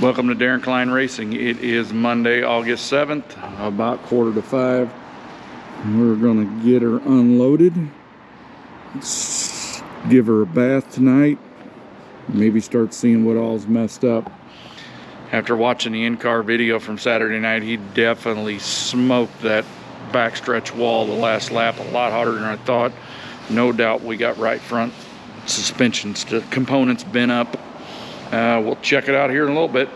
Welcome to Daryn Klein Racing. It is Monday, August 7th, about 4:45. We're gonna get her unloaded. Give her a bath tonight. Maybe start seeing what all's messed up. After watching the in-car video from Saturday night, he definitely smoked that backstretch wall the last lap a lot harder than I thought. No doubt we got right front suspension components bent up. We'll check it out here in a little bit.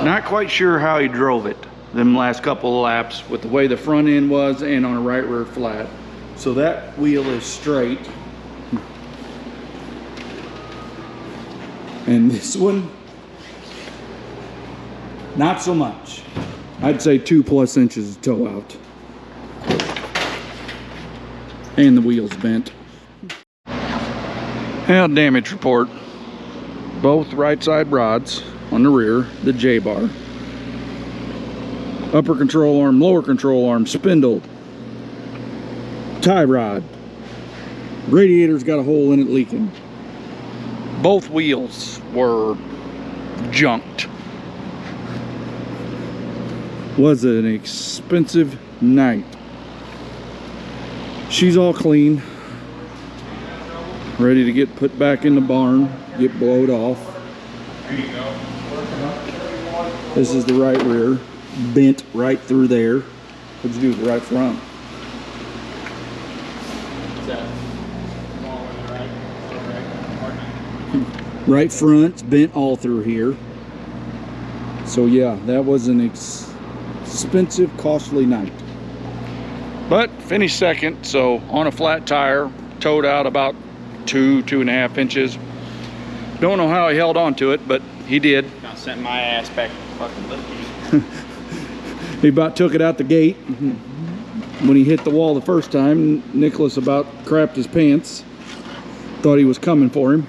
Not quite sure how he drove it them last couple of laps with the way the front end was and on a right rear flat. So that wheel is straight. And this one, not so much. I'd say 2+ inches of toe out. And the wheel's bent. Now, damage report. Both right side rods on the rear, the J-bar. Upper control arm, lower control arm, spindle, tie rod. Radiator's got a hole in it leaking. Both wheels were junked. Was an expensive night. She's all clean. Ready to get put back in the barn, get blowed off. There you go. This is the right rear, bent right through there. What'd you do with the right front? Right front's bent all through here. So yeah, that was an expensive, costly night. But finished second, so on a flat tire, towed out about 2.5 inches. Don't know how he held on to it, but he did. I sent my ass back to fucking lifting. He about took it out the gate. When he hit the wall the first time, Nicholas about crapped his pants. Thought he was coming for him.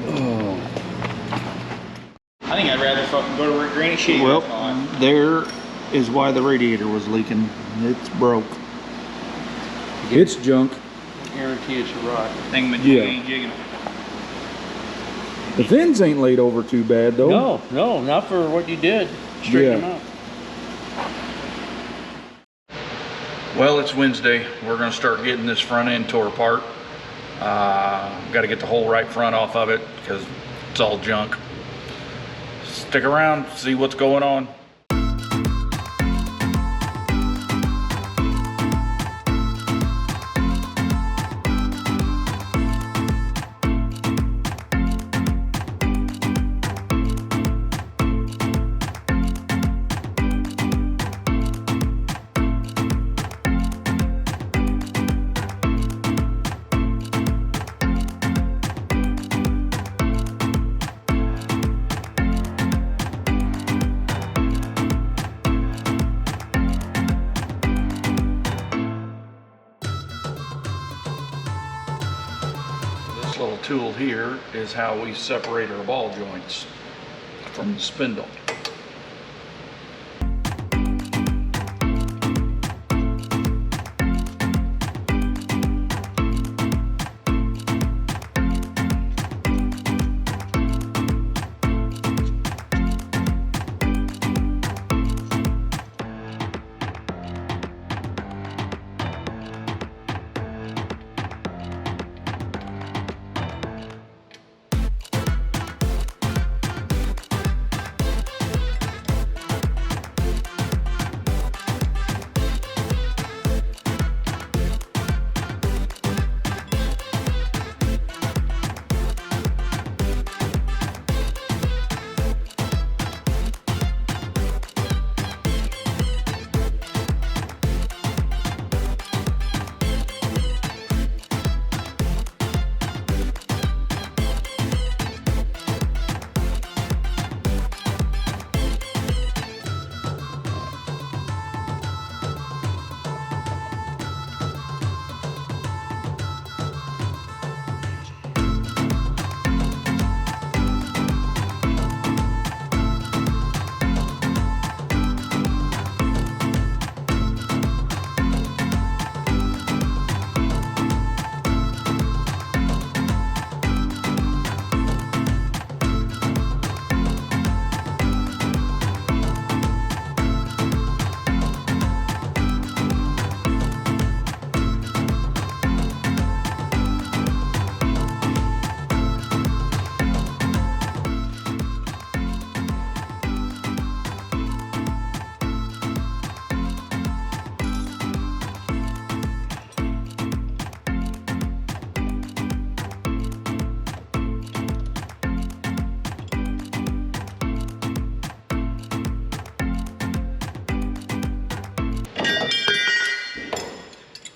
Oh. I think I'd rather fucking go to Granny Shady. Well, there is why the radiator was leaking. It's broke. It's junk. Guarantee it's a rod. Thingamajig ain't jigging. The fins ain't laid over too bad though. No, not for what you did. Straighten them out. Well, it's Wednesday. We're gonna start getting this front end tore apart. Got to get the whole right front off of it because it's all junk. Stick around, see what's going on. This little tool here is how we separate our ball joints from the spindle.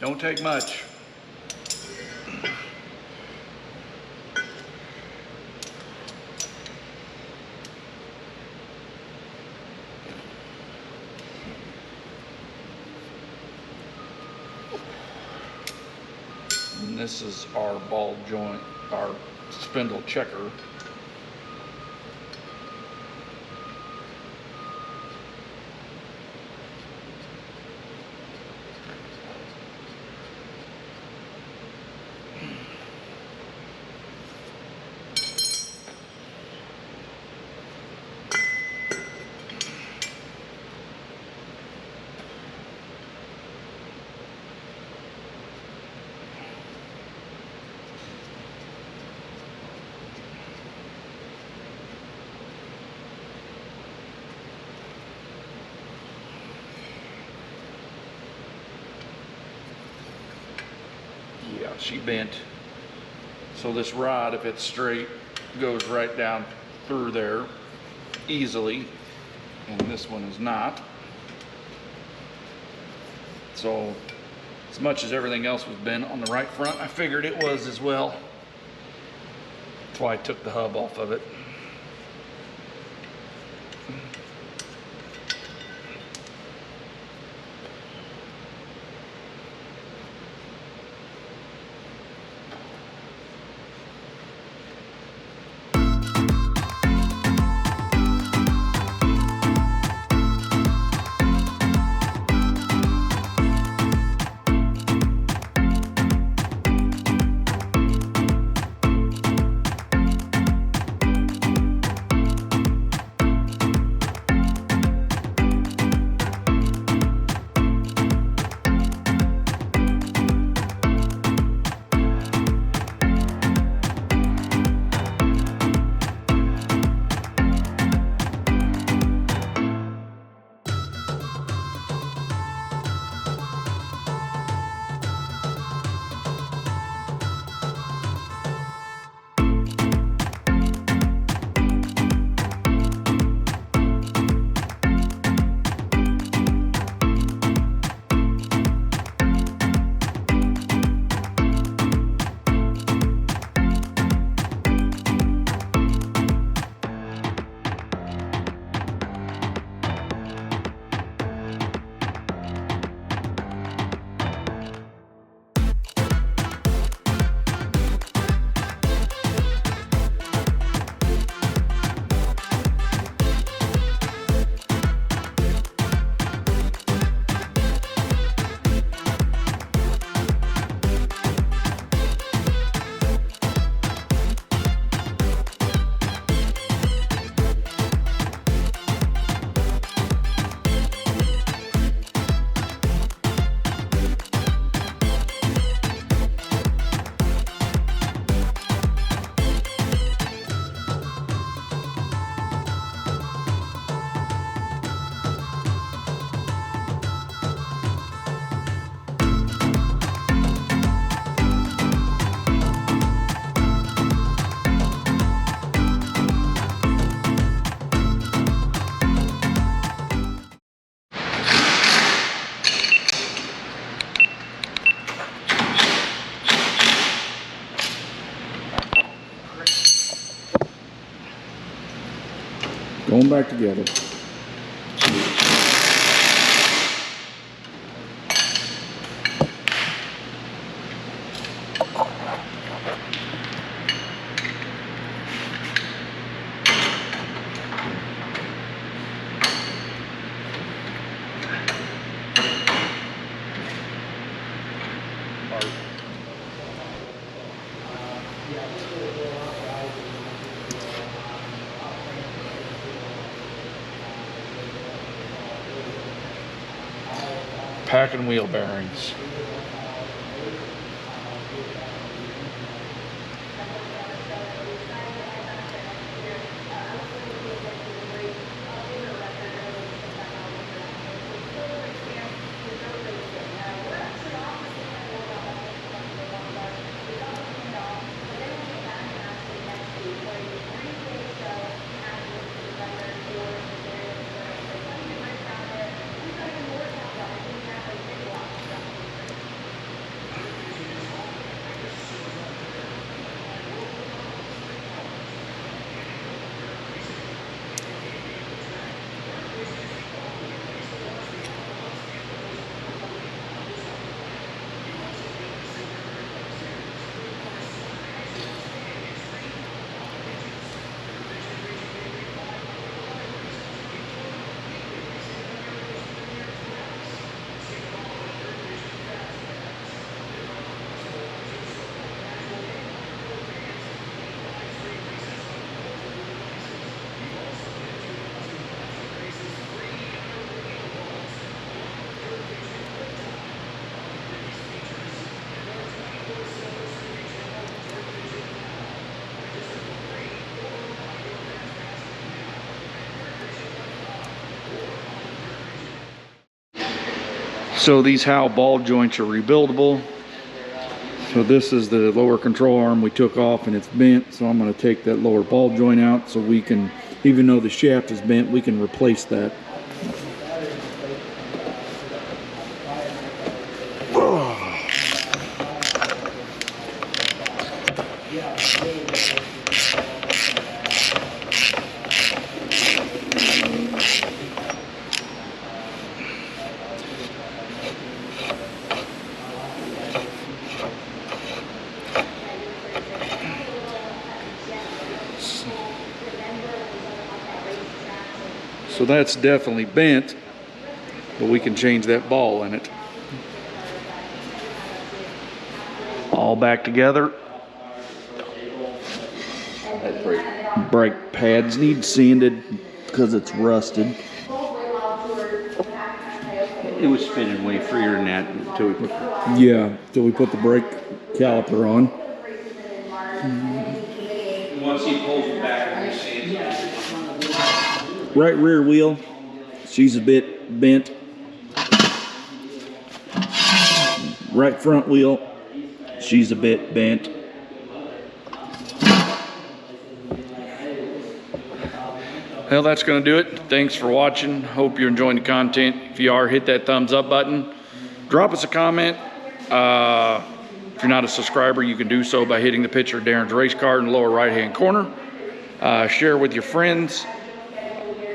Don't take much. And this is our ball joint, our spindle checker. Yeah, she bent. So this rod, if it's straight, goes right down through there easily, and this one is not. So as much as everything else was bent on the right front, I figured it was as well. That's why I took the hub off of it. Going back together. Packing wheel bearings. So these Howe ball joints are rebuildable. So this is the lower control arm we took off and it's bent. So I'm going to take that lower ball joint out so we can, even though the shaft is bent, we can replace that. So that's definitely bent, but we can change that ball in it. All back together. Brake pads need sanded because it's rusted. It was spinning way freer than that until we put. Yeah, till we put the brake caliper on. Once he pulls it back, and he Right rear wheel, she's a bit bent. Right front wheel, she's a bit bent. Well, that's going to do it. Thanks for watching. Hope you're enjoying the content. If you are, hit that thumbs up button. Drop us a comment. If you're not a subscriber, you can do so by hitting the picture of Daryn's race car in the lower right-hand corner. Share with your friends.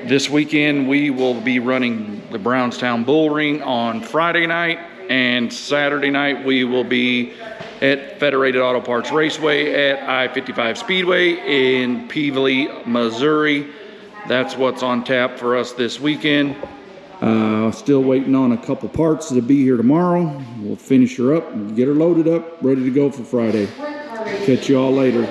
This weekend, we will be running the Brownstown Bull Ring on Friday night, and Saturday night, we will be at Federated Auto Parts Raceway at I-55 Speedway in Peevely, Missouri. That's what's on tap for us this weekend. Still waiting on a couple parts to be here tomorrow. We'll finish her up and get her loaded up, ready to go for Friday. Catch you all later.